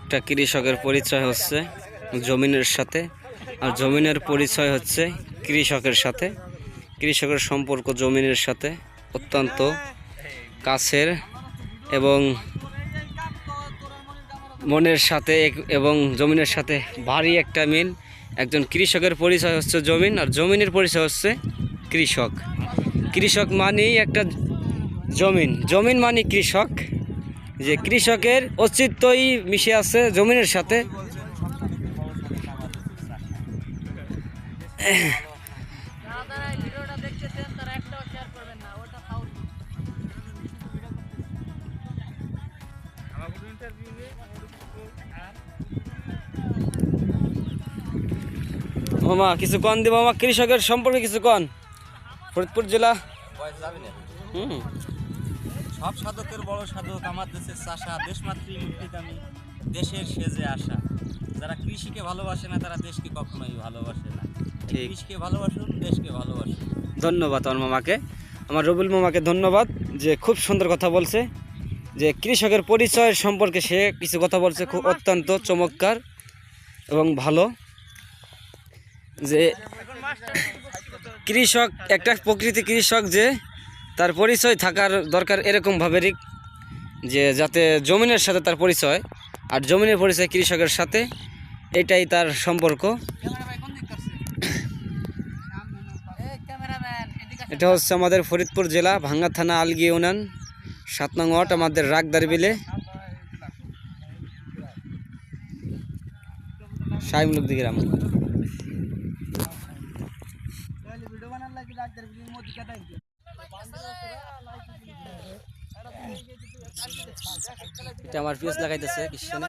একটা কৃষকের পরিচয় হচ্ছে জমিনের সাথে, আর জমিনের পরিচয় হচ্ছে কৃষকের সাথে। কৃষকের সম্পর্ক জমিনের সাথে অত্যন্ত কাছের এবং মনের সাথে এবং জমিনের সাথে ভারী একটা মিল। একজন কৃষকের পরিচয় হচ্ছে জমিন, আর জমিনের পরিচয় হচ্ছে কৃষক। কৃষক মানেই একটা জমিন, জমিন মানে কৃষক। যে কৃষকের অস্তিত্বই মিশে আছে জমিনের সাথে। মামা কিছু কন দিব, মামা কৃষকের সম্পর্কে কিছু কন। ফরিদপুর জেলা সব সাধকের বড় সাধক আমার দেশের চাষা, দেশমাতৃ মুক্তিকামী, দেশের সেজে আসা। যারা কৃষিকে ভালোবাসে না তারা দেশকে কখনোই ভালোবাসে না। কৃষিকে ভালোবাসুন, দেশকে ভালোবাসুন। ধন্যবাদ আমার মামাকে, আমার রবিউল মামাকে ধন্যবাদ, যে খুব সুন্দর কথা বলছে। যে কৃষকের পরিচয়ের সম্পর্কে সে কিছু কথা বলছে, খুব অত্যন্ত চমৎকার এবং ভালো। যে কৃষক একটা প্রকৃতি কৃষক, যে তার পরিচয় থাকার দরকার এরকমভাবে, যে যাতে জমিনের সাথে তার পরিচয়, আর জমিনের পরিচয় কৃষকের সাথে, এটাই তার সম্পর্ক। এটা হচ্ছে আমাদের ফরিদপুর জেলা ভাঙ্গা থানা আলগি ইউনিয়ন 7 নং ওয়ার্ড, আমাদের রাগদার বিলে সাইমুলক দিগ্রাম। এটা আমার পিএস লাগাইতেছে কিষানে।